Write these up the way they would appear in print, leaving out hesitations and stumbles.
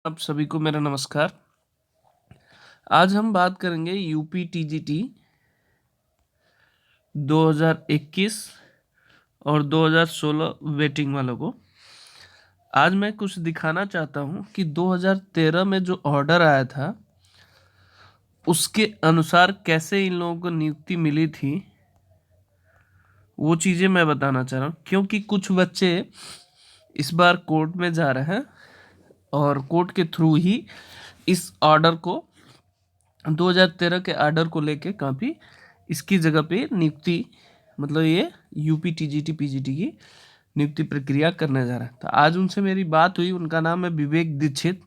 आप सभी को मेरा नमस्कार। आज हम बात करेंगे यूपी टीजीटी 2021 और 2016 वेटिंग वालों को। आज मैं कुछ दिखाना चाहता हूं कि 2013 में जो ऑर्डर आया था उसके अनुसार कैसे इन लोगों को नियुक्ति मिली थी, वो चीज़ें मैं बताना चाह रहा हूँ। क्योंकि कुछ बच्चे इस बार कोर्ट में जा रहे हैं और कोर्ट के थ्रू ही इस ऑर्डर को 2013 के ऑर्डर को लेके काफ़ी इसकी जगह पे नियुक्ति, मतलब ये यूपी टीजीटी पीजीटी की नियुक्ति प्रक्रिया करने जा रहा है। तो आज उनसे मेरी बात हुई, उनका नाम है विवेक दीक्षित।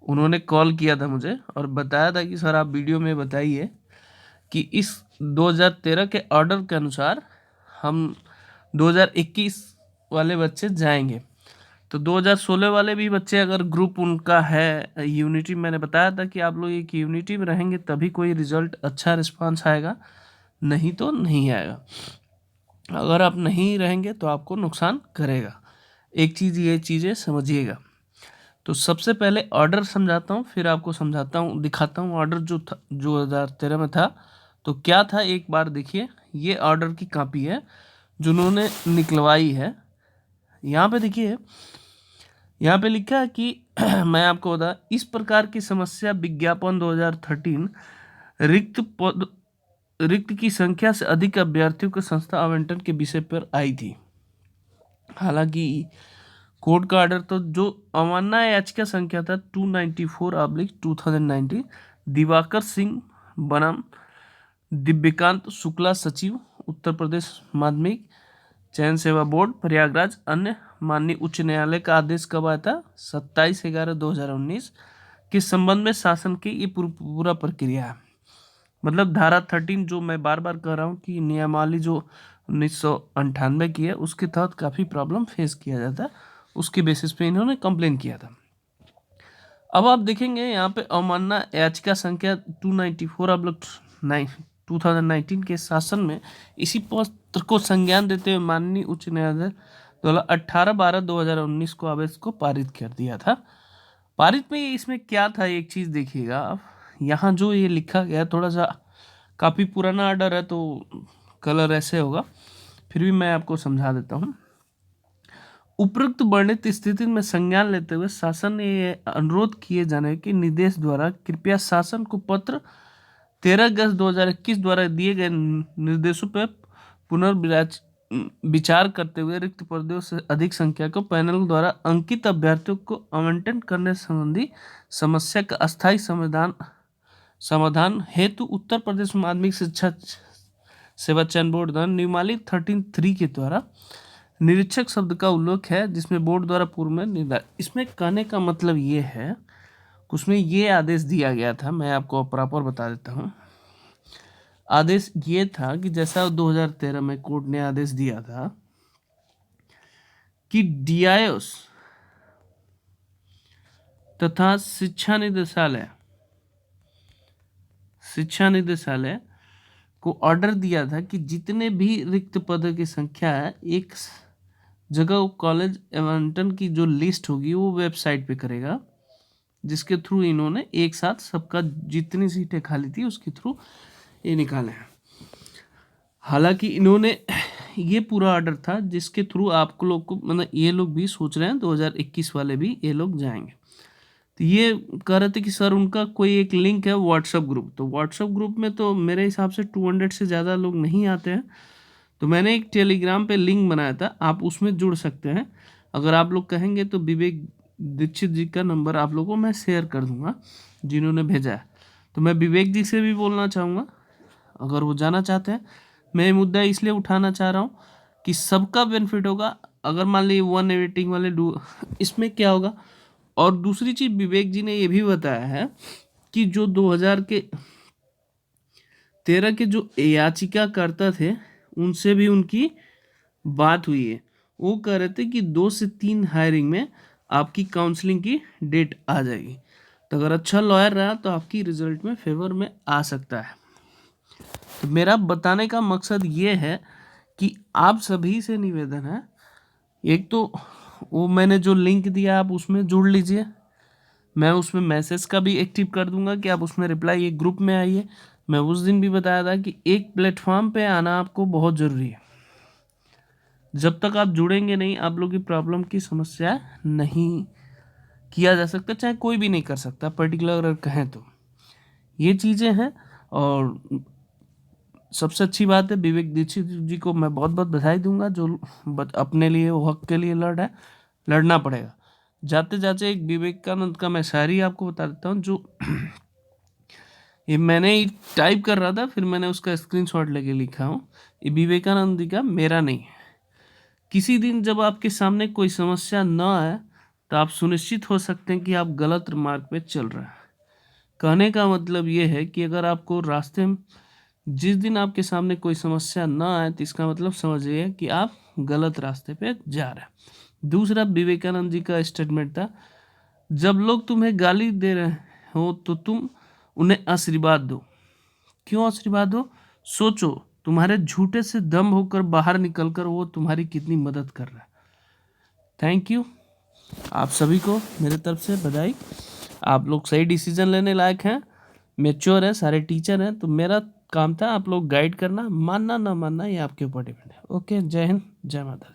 उन्होंने कॉल किया था मुझे और बताया था कि सर आप वीडियो में बताइए कि इस 2013 के ऑर्डर के अनुसार हम 2021 वाले बच्चे जाएंगे। तो 2016 वाले भी बच्चे अगर ग्रुप उनका है यूनिटी, मैंने बताया था कि आप लोग एक यूनिटी में रहेंगे तभी कोई रिजल्ट अच्छा रिस्पांस आएगा, नहीं तो नहीं आएगा। अगर आप नहीं रहेंगे तो आपको नुकसान करेगा। एक चीज़ ये चीज़ें समझिएगा। तो सबसे पहले ऑर्डर समझाता हूँ, फिर आपको समझाता हूँ, दिखाता हूँ ऑर्डर जो था 2013 में था तो क्या था। एक बार देखिए, ये ऑर्डर की कॉपी है जो उन्होंने निकलवाई है। यहाँ पे देखिए, यहाँ पे लिखा है कि मैं आपको बता, इस प्रकार की समस्या विज्ञापन 2013 रिक्त की संख्या से अधिक अभ्यर्थियों के संस्था आवंटन के विषय पर आई थी। हालांकि कोर्ट का ऑर्डर तो जो अवमानना याचिका संख्या था 294/2019 दिवाकर सिंह बनाम दिव्यकांत शुक्ला, सचिव उत्तर प्रदेश माध्यमिक चयन सेवा बोर्ड प्रयागराज, अन्य माननीय उच्च न्यायालय का आदेश कब आया था 27/11/2019 के संबंध में शासन की ये पूरा प्रक्रिया है। मतलब धारा 13 जो मैं बार बार कह रहा हूँ कि नियमावली जो 1998 की है उसके तहत काफ़ी प्रॉब्लम फेस किया जाता है, उसके बेसिस पे इन्होंने कंप्लेन किया था। अब आप देखेंगे यहाँ पे अवमानना याचिका संख्या 294/2019 के शासन में इसी पत्र को संज्ञान देते हुए माननीय उच्च न्यायालय द्वारा 18/12/2019 को आदेश को पारित कर दिया था। पारित में इसमें क्या था, एक चीज़ देखिएगा आप, यहाँ जो ये लिखा गया थोड़ा सा काफ़ी पुराना ऑर्डर है तो कलर ऐसे होगा, फिर भी मैं आपको समझा देता हूँ। उपरोक्त वर्णित स्थिति में संज्ञान लेते हुए शासन ने यह अनुरोध किए जाने के निर्देश द्वारा कृपया शासन को पत्र 13/10/2021 द्वारा दिए गए निर्देशों पर पुनर्विचार करते हुए रिक्त पदों से अधिक संख्या को पैनल द्वारा अंकित अभ्यर्थियों को आवंटन करने संबंधी समस्या का अस्थायी समाधान हेतु उत्तर प्रदेश माध्यमिक शिक्षा सेवा चयन बोर्ड द्वारा नियमावली 13(3) के द्वारा निरीक्षक शब्द का उल्लेख है, जिसमें बोर्ड द्वारा पूर्व में निर्धारित। इसमें कहने का मतलब ये है, उसमें ये आदेश दिया गया था, मैं आपको प्रॉपर बता देता हूँ। आदेश ये था कि जैसा 2013 में कोर्ट ने आदेश दिया था कि डीआईओस तथा शिक्षा निदेशालय को ऑर्डर दिया था कि जितने भी रिक्त पदों की संख्या है, एक जगह कॉलेज आवंटन की जो लिस्ट होगी वो वेबसाइट पे करेगा, जिसके थ्रू इन्होंने एक साथ सबका जितनी सीटें खाली थी उसके थ्रू ये निकाले हैं। हालांकि इन्होंने ये पूरा ऑर्डर था जिसके थ्रू आपको लोग को, मतलब ये लोग भी सोच रहे हैं 2021 वाले भी ये लोग जाएंगे। तो ये कह रहे थे कि सर उनका कोई एक लिंक है व्हाट्सएप ग्रुप, तो व्हाट्सएप ग्रुप में तो मेरे हिसाब से 200 से ज़्यादा लोग नहीं आते हैं। तो मैंने एक टेलीग्राम पे लिंक बनाया था, आप उसमें जुड़ सकते हैं। अगर आप लोग कहेंगे तो विवेक दीक्षित जी का नंबर आप लोगों को मैं शेयर कर दूंगा जिन्होंने भेजा है। तो मैं विवेक जी से भी बोलना चाहूँगा, अगर वो जाना चाहते हैं। मैं ये मुद्दा इसलिए उठाना चाह रहा हूँ कि सबका बेनिफिट होगा। अगर मान लीजिए 1 वाले इसमें क्या होगा। और दूसरी चीज़ विवेक जी ने ये भी बताया है कि जो 2013 के जो याचिकाकर्ता थे उनसे भी उनकी बात हुई है। वो कह रहे थे कि 2 से 3 हायरिंग में आपकी काउंसलिंग की डेट आ जाएगी। तो अगर अच्छा लॉयर रहा तो आपकी रिजल्ट में फेवर में आ सकता है। तो मेरा बताने का मकसद ये है कि आप सभी से निवेदन है, एक तो वो मैंने जो लिंक दिया आप उसमें जुड़ लीजिए, मैं उसमें मैसेज का भी एक्टिव कर दूंगा कि आप उसमें रिप्लाई एक ग्रुप में आइए। मैं उस दिन भी बताया था कि एक प्लेटफॉर्म पे आना आपको बहुत ज़रूरी है। जब तक आप जुड़ेंगे नहीं, आप लोग की प्रॉब्लम की समस्या नहीं किया जा सकता, चाहे कोई भी नहीं कर सकता पर्टिकुलर अगर कहें तो। ये चीज़ें हैं। और सबसे अच्छी बात है, विवेक दीक्षित जी को मैं बहुत बहुत बधाई दूंगा, जो अपने लिए वो हक के लिए लड़ना पड़ेगा। जाते जाते एक विवेकानंद का मैं शायरी आपको बता देता हूँ, जो ये मैंने ही टाइप कर रहा था, फिर मैंने उसका स्क्रीनशॉट लेके लिखा हूँ। ये विवेकानंद जी का, मेरा नहीं है। किसी दिन जब आपके सामने कोई समस्या न आए तो आप सुनिश्चित हो सकते हैं कि आप गलत मार्ग पे चल रहे हैं। कहने का मतलब ये है कि अगर आपको रास्ते में जिस दिन आपके सामने कोई समस्या न आए तो इसका मतलब समझिए कि आप गलत रास्ते पे जा रहे हैं। दूसरा विवेकानंद जी का स्टेटमेंट था, जब लोग तुम्हें गाली दे रहे हो तो तुम उन्हें आशीर्वाद दो। क्यों आशीर्वाद दो? सोचो, तुम्हारे झूठे से दम होकर बाहर निकलकर वो तुम्हारी कितनी मदद कर रहा है। थैंक यू आप सभी को मेरे तरफ से बधाई। आप लोग सही डिसीजन लेने लायक हैं, मेच्योर है, सारे टीचर हैं, तो मेरा काम था आप लोग गाइड करना, मानना ना मानना ये आपके ऊपर डिपेंड है। ओके, जय हिंद, जय माता दी।